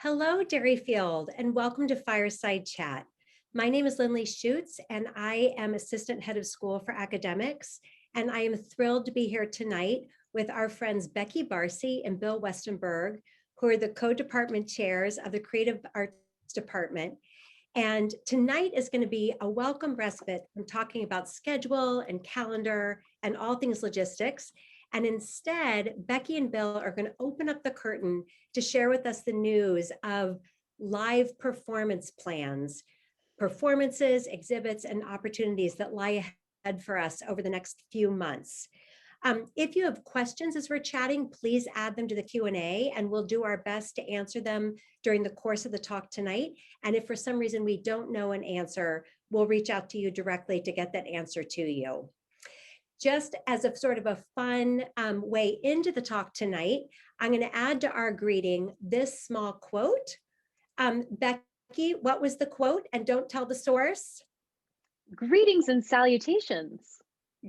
Hello, Derryfield, and welcome to Fireside Chat. My name is Lindley Schutz, and I am Assistant Head of School for Academics, and I am thrilled to be here tonight with our friends Becky Barcy and Bill Westenberg, who are the co-department chairs of the Creative Arts Department. And tonight is going to be a welcome respite from talking about schedule and calendar and all things logistics. And instead, Becky and Bill are going to open up the curtain to share with us the news of live performance plans, performances, exhibits, and opportunities that lie ahead for us over the next few months. If you have questions as we're chatting, please add them to the Q&A and we'll do our best to answer them during the course of the talk tonight. And if for some reason we don't know an answer, we'll reach out to you directly to get that answer to you. Just as a sort of a fun way into the talk tonight, I'm going to add to our greeting this small quote. Becky, what was the quote? And don't tell the source. Greetings and salutations.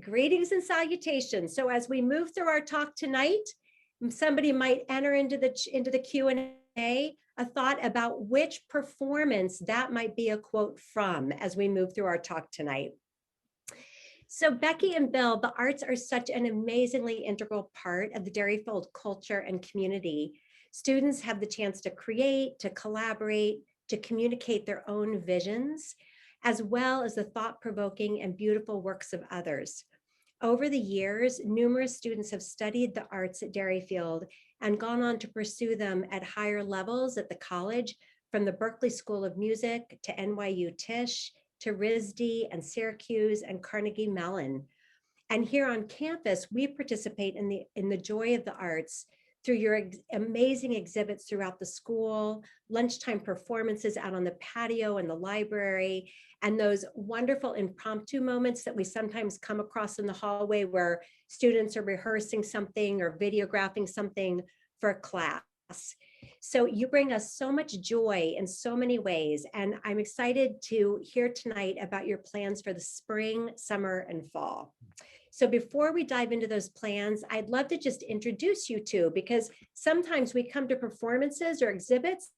Greetings and salutations. So as we move through our talk tonight, somebody might enter into the Q&A a thought about which performance that might be a quote from as we move through our talk tonight. So Becky and Bill, the arts are such an amazingly integral part of the Derryfield culture and community. Students have the chance to create, to collaborate, to communicate their own visions, as well as the thought-provoking and beautiful works of others. Over the years, numerous students have studied the arts at Derryfield and gone on to pursue them at higher levels at the college, from the Berklee School of Music to NYU Tisch, to RISD and Syracuse and Carnegie Mellon. And here on campus, we participate in the joy of the arts through your amazing exhibits throughout the school, lunchtime performances out on the patio in the library, and those wonderful impromptu moments that we sometimes come across in the hallway where students are rehearsing something or videographing something for a class. So you bring us so much joy in so many ways, and I'm excited to hear tonight about your plans for the spring, summer, and fall. So before we dive into those plans, I'd love to just introduce you two, because sometimes we come to performances or exhibits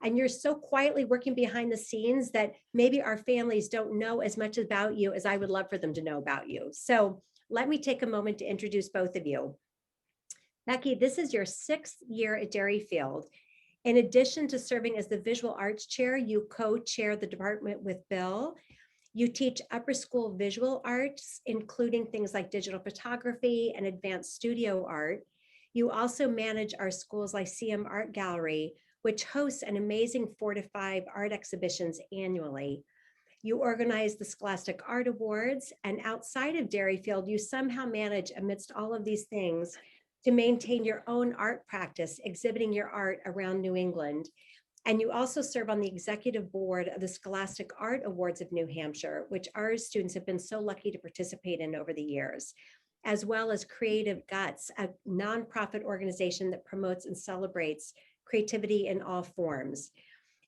and you're so quietly working behind the scenes that maybe our families don't know as much about you as I would love for them to know about you. So let me take a moment to introduce both of you. Becky, this is your 6th year at Derryfield. In addition to serving as the visual arts chair, you co-chair the department with Bill. You teach upper school visual arts, including things like digital photography and advanced studio art. You also manage our school's Lyceum Art Gallery, which hosts an amazing 4 to 5 art exhibitions annually. You organize the Scholastic Art Awards, and outside of Derryfield, you somehow manage, amidst all of these things, to maintain your own art practice, exhibiting your art around New England. And you also serve on the executive board of the Scholastic Art Awards of New Hampshire, which our students have been so lucky to participate in over the years, as well as Creative Guts, a nonprofit organization that promotes and celebrates creativity in all forms.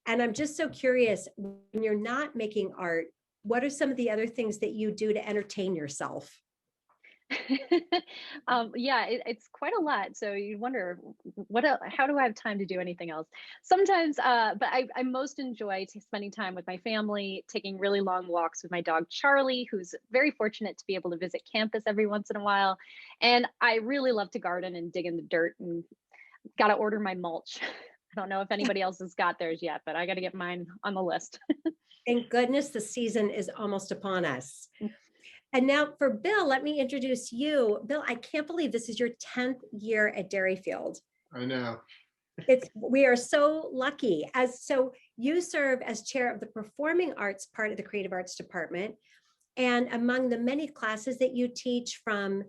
And I'm just so curious, when you're not making art, what are some of the other things that you do to entertain yourself? Yeah, it's quite a lot. So you wonder how do I have time to do anything else? Sometimes, but I most enjoy spending time with my family, taking really long walks with my dog, Charlie, who's very fortunate to be able to visit campus every once in a while. And I really love to garden and dig in the dirt, and got to order my mulch. I don't know if anybody else has got theirs yet, but I got to get mine on the list. Thank goodness the season is almost upon us. And now for Bill, let me introduce you. Bill, I can't believe this is your 10th year at Derryfield. I know. We are so lucky. So you serve as chair of the performing arts part of the creative arts department. And among the many classes that you teach, from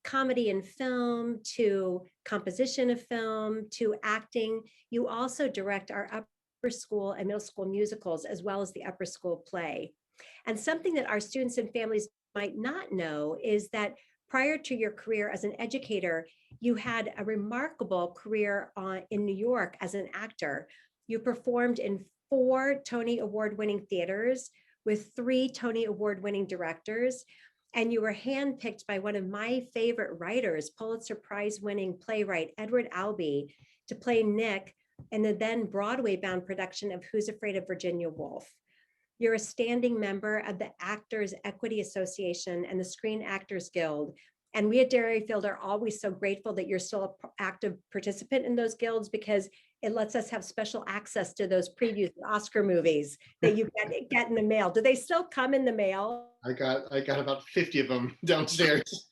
comedy and film to composition of film to acting, you also direct our upper school and middle school musicals, as well as the upper school play. And something that our students and families might not know is that prior to your career as an educator, you had a remarkable career in New York as an actor. You performed in 4 Tony Award-winning theaters with 3 Tony Award-winning directors, and you were handpicked by one of my favorite writers, Pulitzer Prize-winning playwright Edward Albee, to play Nick in the then Broadway-bound production of Who's Afraid of Virginia Woolf. You're a standing member of the Actors Equity Association and the Screen Actors Guild. And we at Derryfield are always so grateful that you're still an active participant in those guilds, because it lets us have special access to those previews of Oscar movies that you get in the mail. Do they still come in the mail? I got about 50 of them downstairs.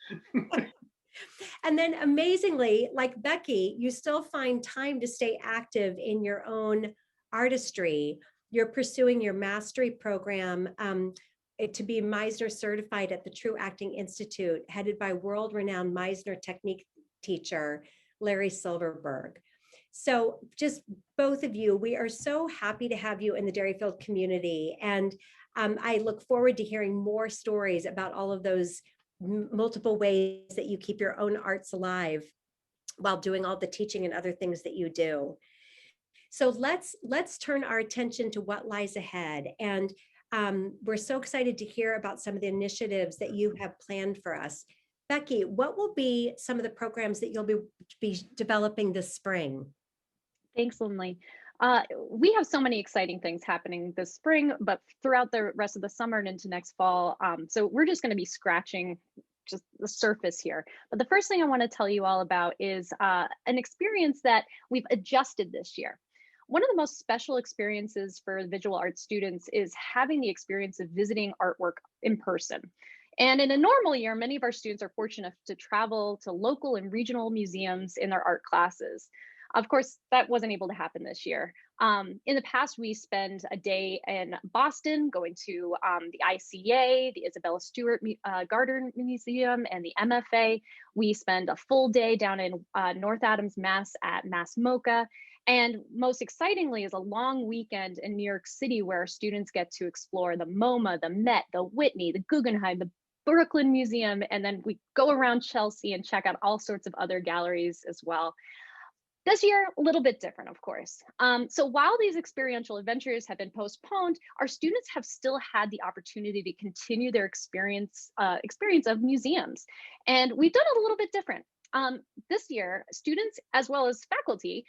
And then amazingly, like Becky, you still find time to stay active in your own artistry. You're pursuing your mastery program to be Meisner certified at the True Acting Institute, headed by world-renowned Meisner technique teacher, Larry Silverberg. So just both of you, we are so happy to have you in the Derryfield community. And I look forward to hearing more stories about all of those multiple ways that you keep your own arts alive while doing all the teaching and other things that you do. So let's turn our attention to what lies ahead. And we're so excited to hear about some of the initiatives that you have planned for us. Becky, what will be some of the programs that you'll be developing this spring? Thanks, Lindley. We have so many exciting things happening this spring, but throughout the rest of the summer and into next fall. So we're just going to be scratching just the surface here. But the first thing I want to tell you all about is an experience that we've adjusted this year. One of the most special experiences for visual arts students is having the experience of visiting artwork in person. And in a normal year, many of our students are fortunate to travel to local and regional museums in their art classes. Of course, that wasn't able to happen this year. In the past, we spend a day in Boston going to the ICA, the Isabella Stewart Gardner Museum, and the MFA. We spend a full day down in North Adams, Mass at Mass MoCA. And most excitingly is a long weekend in New York City where our students get to explore the MoMA, the Met, the Whitney, the Guggenheim, the Brooklyn Museum, and then we go around Chelsea and check out all sorts of other galleries as well. This year, a little bit different, of course. So while these experiential adventures have been postponed, our students have still had the opportunity to continue their experience of museums. And we've done it a little bit different. This year, students as well as faculty,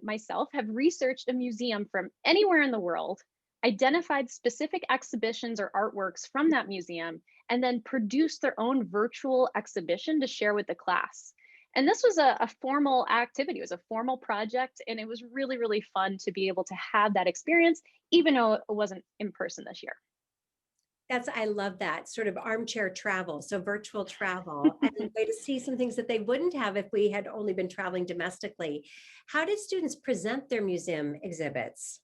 myself, have researched a museum from anywhere in the world, identified specific exhibitions or artworks from that museum, and then produced their own virtual exhibition to share with the class. And this was a formal activity. It was a formal project, and it was really, really fun to be able to have that experience, even though it wasn't in person this year. I love that sort of armchair travel, so virtual travel, and a way to see some things that they wouldn't have if we had only been traveling domestically. How did students present their museum exhibits?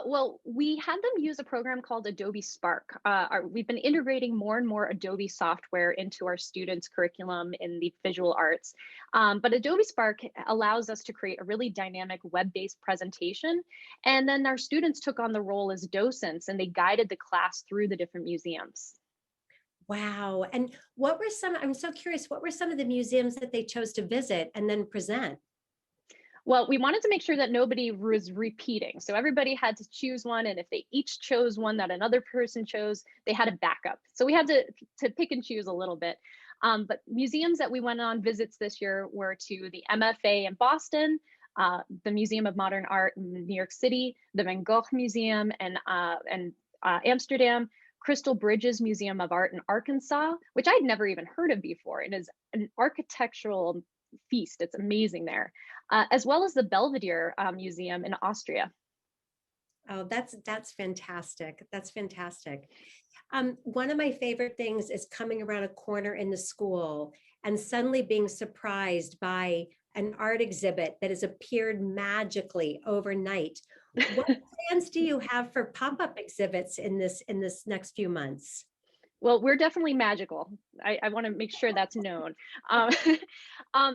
Well, we had them use a program called Adobe Spark. We've been integrating more and more Adobe software into our students' curriculum in the visual arts. But Adobe Spark allows us to create a really dynamic web-based presentation. And then our students took on the role as docents, and they guided the class through the different museums. Wow. And I'm so curious, what were some of the museums that they chose to visit and then present? Well, we wanted to make sure that nobody was repeating. So everybody had to choose one. And if they each chose one that another person chose, they had a backup. So we had to pick and choose a little bit. But museums that we went on visits this year were to the MFA in Boston, the Museum of Modern Art in New York City, the Van Gogh Museum in Amsterdam, Crystal Bridges Museum of Art in Arkansas, which I'd never even heard of before. It is an architectural feast. It's amazing there, as well as the Belvedere Museum in Austria. Oh, that's fantastic. That's fantastic. One of my favorite things is coming around a corner in the school and suddenly being surprised by an art exhibit that has appeared magically overnight. What plans do you have for pop-up exhibits in this next few months? Well, we're definitely magical. I want to make sure that's known.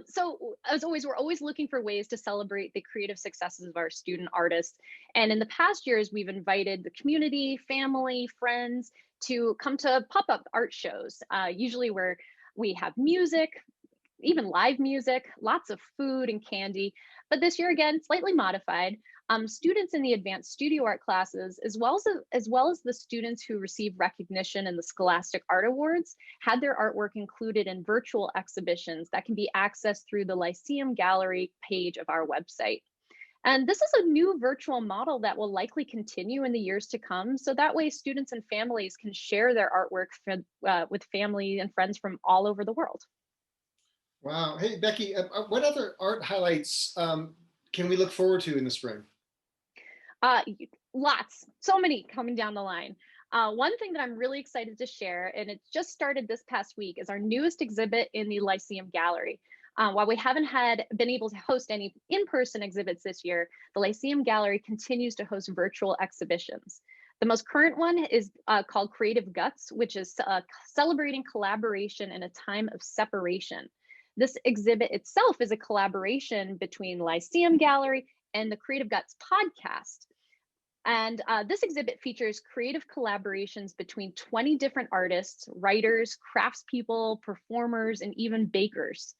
So as always, we're always looking for ways to celebrate the creative successes of our student artists. And in the past years, we've invited the community, family, friends to come to pop-up art shows, usually where we have music, even live music, lots of food and candy. But this year, again, slightly modified. Students in the advanced studio art classes, as well as the students who receive recognition in the Scholastic Art Awards, had their artwork included in virtual exhibitions that can be accessed through the Lyceum Gallery page of our website. And this is a new virtual model that will likely continue in the years to come. So that way, students and families can share their artwork with family and friends from all over the world. Wow. Hey, Becky, what other art highlights can we look forward to in the spring? Uh, Lots, so many coming down the line. One thing that I'm really excited to share, and it just started this past week, is our newest exhibit in the Lyceum Gallery. While we haven't been able to host any in-person exhibits this year, the Lyceum Gallery continues to host virtual exhibitions. The most current one is called Creative Guts, which is celebrating collaboration in a time of separation. This exhibit itself is a collaboration between Lyceum Gallery and the Creative Guts podcast. And this exhibit features creative collaborations between 20 different artists, writers, craftspeople, performers, and even bakers.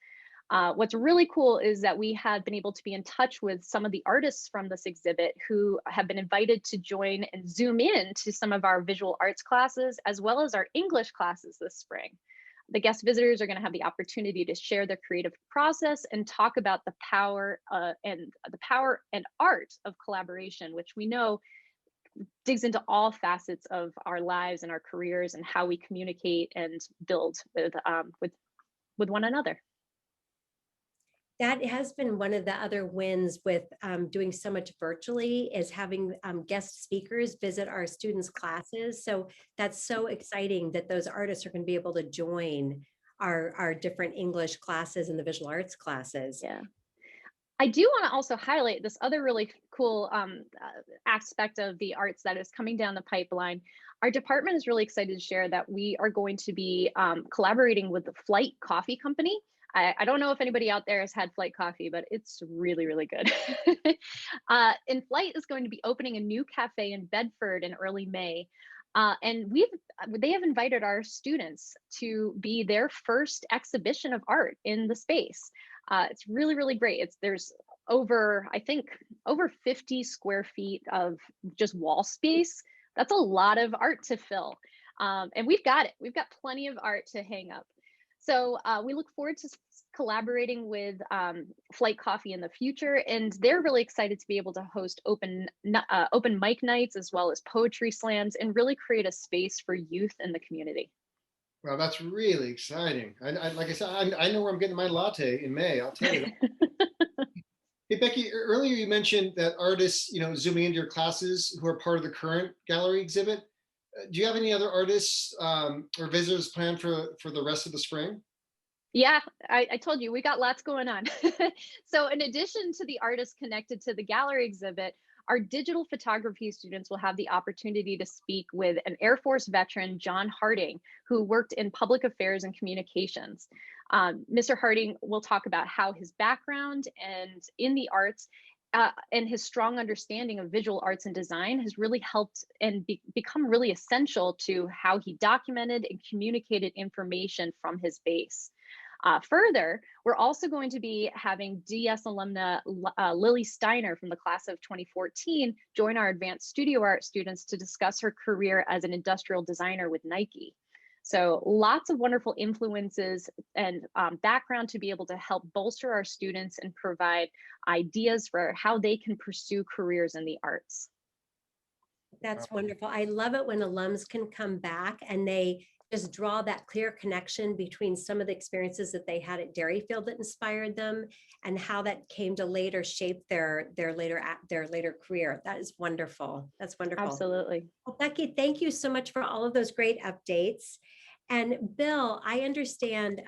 What's really cool is that we have been able to be in touch with some of the artists from this exhibit who have been invited to join and zoom in to some of our visual arts classes, as well as our English classes this spring. The guest visitors are going to have the opportunity to share their creative process and talk about the power and art of collaboration, which we know digs into all facets of our lives and our careers and how we communicate and build with one another. That has been one of the other wins with doing so much virtually, is having guest speakers visit our students' classes. So that's so exciting that those artists are going to be able to join our different English classes and the visual arts classes. Yeah. I do want to also highlight this other really cool aspect of the arts that is coming down the pipeline. Our department is really excited to share that we are going to be collaborating with the Flight Coffee Company. I don't know if anybody out there has had Flight Coffee, but it's really, really good. And Flight is going to be opening a new cafe in Bedford in early May. And they have invited our students to be their first exhibition of art in the space. It's really, really great. There's over 50 square feet of just wall space. That's a lot of art to fill. And we've got it. We've got plenty of art to hang up. So we look forward to collaborating with Flight Coffee in the future, and they're really excited to be able to host open mic nights as well as poetry slams, and really create a space for youth in the community. Well, that's really exciting. Like I said, I know where I'm getting my latte in May. I'll tell you. Hey, Becky, earlier you mentioned that artists, zooming into your classes who are part of the current gallery exhibit. Do you have any other artists or visitors planned for the rest of the spring? Yeah, I told you, we got lots going on. So in addition to the artists connected to the gallery exhibit, our digital photography students will have the opportunity to speak with an Air Force veteran, John Harding, who worked in public affairs and communications. Mr. Harding will talk about how his background and in the arts and his strong understanding of visual arts and design has really helped and become really essential to how he documented and communicated information from his base. Further, we're also going to be having DS alumna Lily Steiner from the class of 2014 join our advanced studio art students to discuss her career as an industrial designer with Nike. So lots of wonderful influences and background to be able to help bolster our students and provide ideas for how they can pursue careers in the arts. That's wonderful. I love it when alums can come back and they just draw that clear connection between some of the experiences that they had at Derryfield that inspired them and how that came to later shape their later career. That is wonderful. That's wonderful. Absolutely. Well, Becky, thank you so much for all of those great updates. And Bill, I understand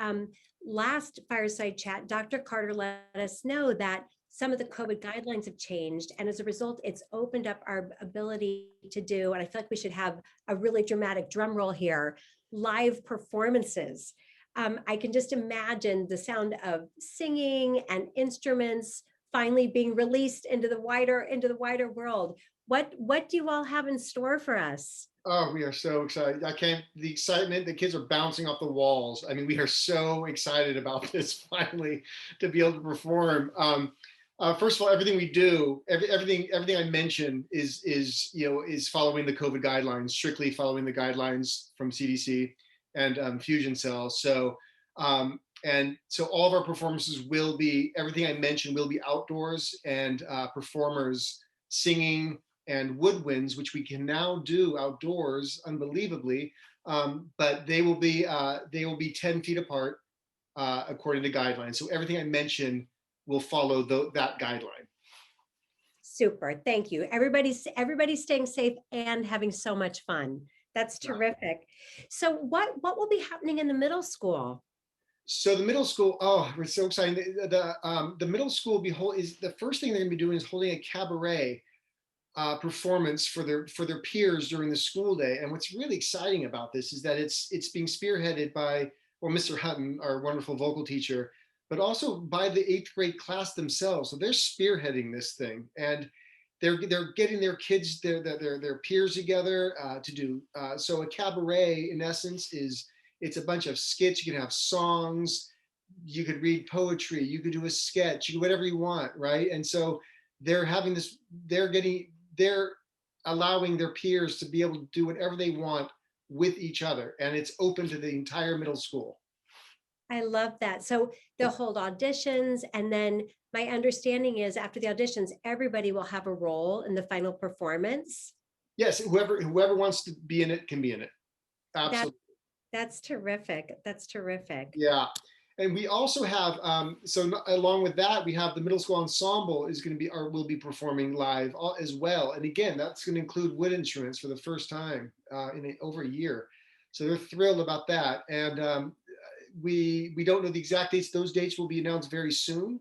last Fireside Chat, Dr. Carter let us know that some of the COVID guidelines have changed. And as a result, it's opened up our ability to do, and I feel like we should have a really dramatic drum roll here, live performances. I can just imagine the sound of singing and instruments finally being released into the wider world. What do you all have in store for us? Oh, we are so excited. The excitement, the kids are bouncing off the walls. I mean, we are so excited about this finally to be able to perform. First of all, everything we do, everything I mentioned is following the COVID guidelines, strictly following the guidelines from CDC and Fusion Cell. So And so all of our performances will be, everything I mentioned will be outdoors, and performers singing and woodwinds, which we can now do outdoors, unbelievably. But they will be 10 feet apart according to guidelines. So everything I mentioned will follow that guideline. Super. Thank you. Everybody's staying safe and having so much fun. That's terrific. So what will be happening in the middle school? So the middle school, oh, we're so excited. The middle school is the first thing they're going to be doing is holding a cabaret performance for their peers during the school day. And what's really exciting about this is that it's being spearheaded by, well, Mr. Hutton, our wonderful vocal teacher, but also by the 8th grade class themselves. So they're spearheading this thing, and they're getting their kids, their peers together to do. So a cabaret, in essence, it's a bunch of skits. You can have songs, you could read poetry, you could do a sketch, you could whatever you want, right? And so they're having this, they're allowing their peers to be able to do whatever they want with each other, and it's open to the entire middle school. I love that. So they'll hold auditions, and then my understanding is after the auditions, everybody will have a role in the final performance. Yes, whoever wants to be in it can be in it. Absolutely. That's terrific. That's terrific. Yeah. And we also have, along with that, we have the middle school ensemble is going to be, or will be performing live as well. And again, that's going to include wood instruments for the first time in over a year. So they're thrilled about that. And we don't know the exact dates. Those dates will be announced very soon.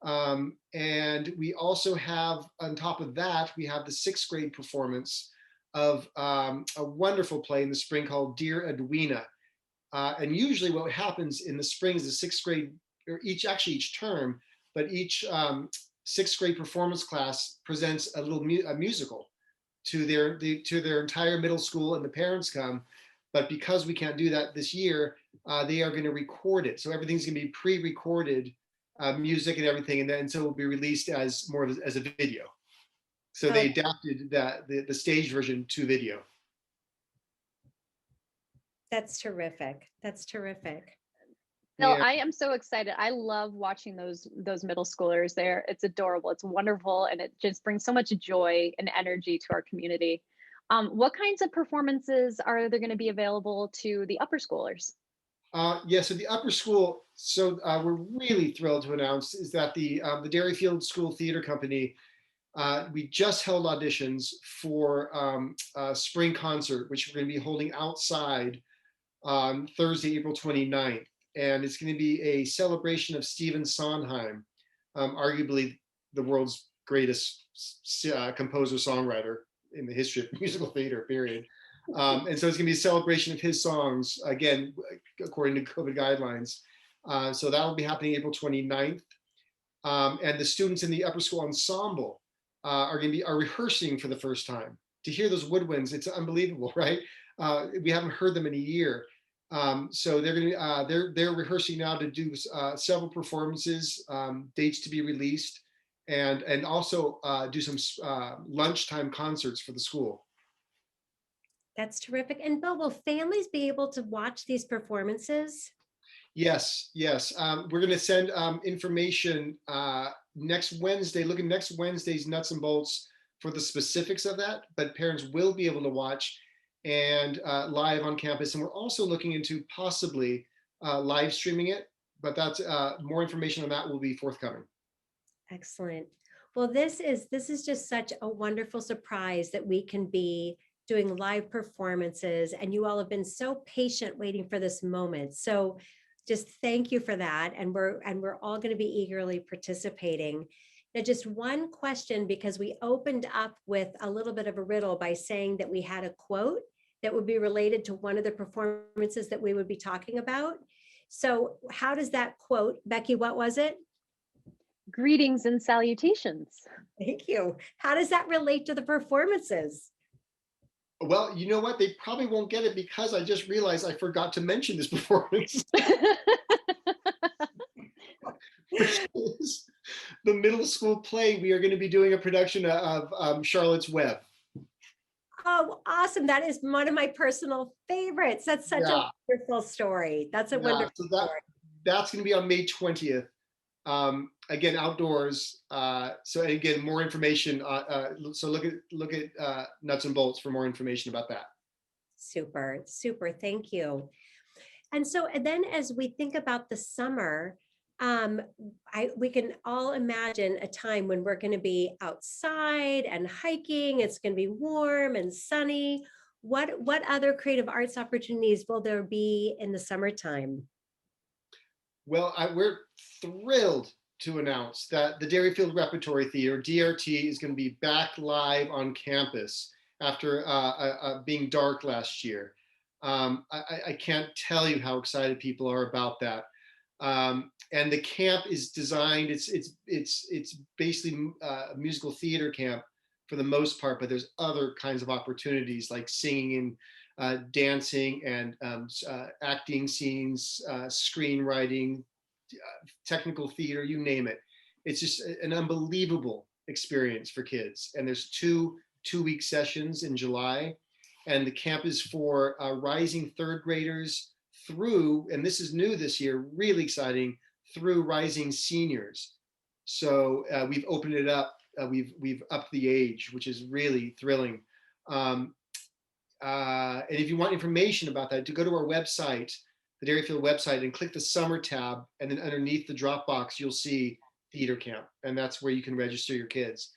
And we also have, on top of that, we have the 6th grade performance of a wonderful play in the spring called Dear Edwina. And usually what happens in the spring is the 6th grade, or each term, but each 6th grade performance class presents a little musical to their entire middle school, and the parents come. But because we can't do that this year, they are going to record it. So everything's going to be pre-recorded, music and everything, and then so it will be released as more as a video. So they adapted the stage version to video. That's terrific. That's terrific. No, I am so excited. I love watching those middle schoolers there. It's adorable. It's wonderful, and it just brings so much joy and energy to our community. What kinds of performances are there going to be available to the upper schoolers? Yeah, so the upper school, we're really thrilled to announce is that the Derryfield School Theater Company, we just held auditions for a spring concert, which we're going to be holding outside on Thursday, April 29th. And it's going to be a celebration of Stephen Sondheim, arguably the world's greatest composer-songwriter in the history of musical theater, period. And so it's going to be a celebration of his songs, again, according to COVID guidelines. So that will be happening April 29th. And the students in the upper school ensemble are rehearsing for the first time. To hear those woodwinds, it's unbelievable, right? We haven't heard them in a year. So they're rehearsing now to do several performances, dates to be released, and also do some lunchtime concerts for the school. That's terrific. And Bill, will families be able to watch these performances? Yes. We're going to send information next Wednesday. Look at next Wednesday's Nuts and Bolts for the specifics of that, but parents will be able to watch and live on campus. And we're also looking into possibly live streaming it, but that's more information on that will be forthcoming. Excellent. Well, this is just such a wonderful surprise that we can be doing live performances, and you all have been so patient waiting for this moment. So just thank you for that. And we're all going to be eagerly participating. Now, just one question, because we opened up with a little bit of a riddle by saying that we had a quote that would be related to one of the performances that we would be talking about. So how does that quote, Becky, what was it? Greetings and salutations. Thank you. How does that relate to the performances? Well, you know what? They probably won't get it because I just realized I forgot to mention this performance. Which is the middle school play. We are going to be doing a production of Charlotte's Web. Oh, awesome. That is one of my personal favorites. That's such a wonderful story. That's a wonderful story. that's going to be on May 20th. Again, outdoors. So again, more information. So look at Nuts and Bolts for more information about that. Super, super. Thank you. And so and then as we think about the summer, we can all imagine a time when we're going to be outside and hiking. It's going to be warm and sunny. What other creative arts opportunities will there be in the summertime? Well, we're thrilled to announce that the Derryfield Repertory Theater, DRT, is going to be back live on campus after being dark last year. I can't tell you how excited people are about that. And the camp is designed. It's basically a musical theater camp for the most part, but there's other kinds of opportunities like singing and dancing and acting scenes, screenwriting, technical theater, you name it. It's just an unbelievable experience for kids. And there's two-week sessions in July, and the camp is for rising third graders through, and this is new this year, really exciting, through rising seniors. So we've opened it up. We've upped the age, which is really thrilling. And if you want information about that, to go to our website, the Derryfield website, and click the summer tab, and then underneath the drop box, you'll see theater camp, and that's where you can register your kids.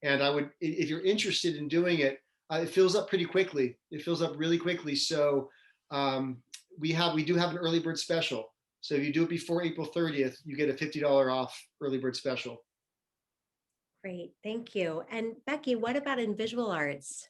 And I would, if you're interested in doing it, it fills up pretty quickly. It fills up really quickly. So we do have an early bird special. So if you do it before April 30th, you get a $50 off early bird special. Great, thank you. And Becky, what about in visual arts?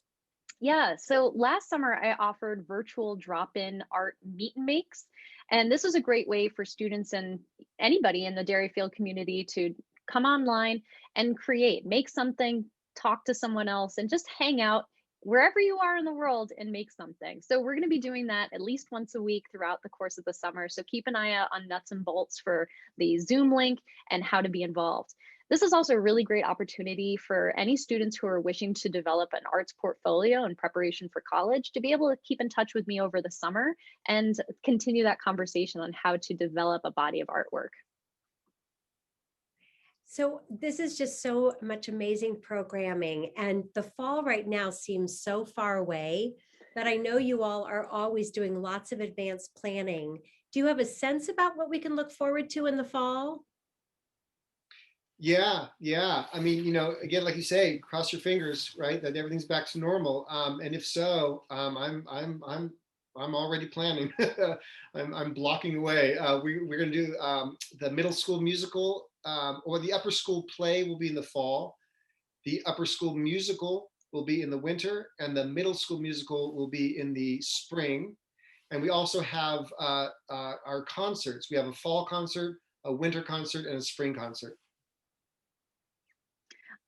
Yeah, so last summer I offered virtual drop-in art meet and makes. And this was a great way for students and anybody in the Derryfield community to come online and make something, talk to someone else, and just hang out wherever you are in the world and make something. So we're going to be doing that at least once a week throughout the course of the summer. So keep an eye out on Nuts and Bolts for the Zoom link and how to be involved. This is also a really great opportunity for any students who are wishing to develop an arts portfolio in preparation for college to be able to keep in touch with me over the summer and continue that conversation on how to develop a body of artwork. So this is just so much amazing programming, and the fall right now seems so far away, but I know you all are always doing lots of advanced planning. Do you have a sense about what we can look forward to in the fall? Yeah. I mean, again, like you say, cross your fingers, right, that everything's back to normal. And if so, I'm already planning. I'm blocking away. We're going to do the middle school musical, or the upper school play will be in the fall. The upper school musical will be in the winter, and the middle school musical will be in the spring. And we also have our concerts. We have a fall concert, a winter concert, and a spring concert.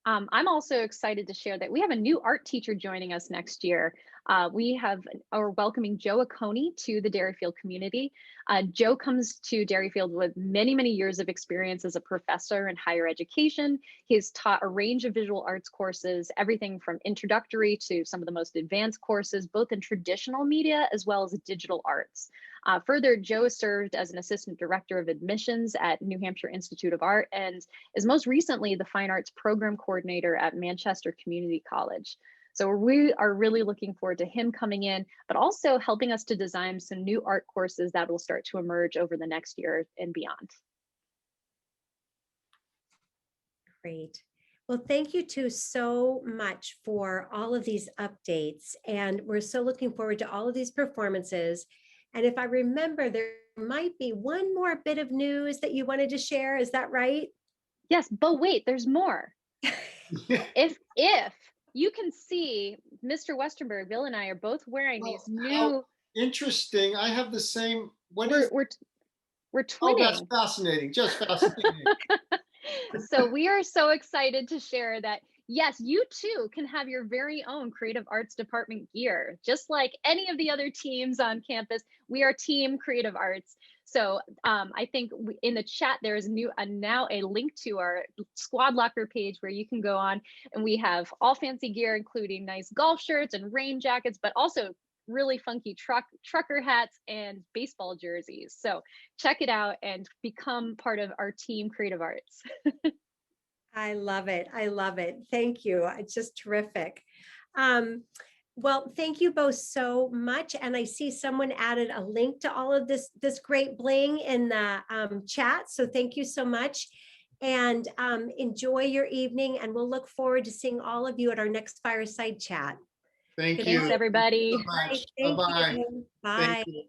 I'm also excited to share that we have a new art teacher joining us next year. We are welcoming Joe Aconi to the Derryfield community. Joe comes to Derryfield with many, many years of experience as a professor in higher education. He's taught a range of visual arts courses, everything from introductory to some of the most advanced courses, both in traditional media as well as digital arts. Further, Joe served as an assistant director of admissions at New Hampshire Institute of Art and is most recently the fine arts program coordinator at Manchester Community College. So we are really looking forward to him coming in, but also helping us to design some new art courses that will start to emerge over the next year and beyond. Great. Well, thank you two so much for all of these updates. And we're so looking forward to all of these performances. And if I remember, there might be one more bit of news that you wanted to share. Is that right? Yes, but wait, there's more. If you can see, Mr. Westerberg, Bill and I are both wearing these new. Interesting. I have the same. We're twinning. Oh, that's fascinating. Just fascinating. So we are so excited to share that, yes, you too can have your very own creative arts department gear. Just like any of the other teams on campus, we are Team Creative Arts. So I think in the chat, there is now a link to our Squad Locker page where you can go on, and we have all fancy gear, including nice golf shirts and rain jackets, but also really funky trucker hats and baseball jerseys. So check it out and become part of our team Creative Arts. I love it. I love it. Thank you. It's just terrific. Um, well, thank you both so much. And I see someone added a link to all of this great bling in the chat. So thank you so much. And enjoy your evening. And we'll look forward to seeing all of you at our next Fireside Chat. Thank Good you. Thanks, night. everybody. So much. Thank Bye-bye. you. Thank Bye. you.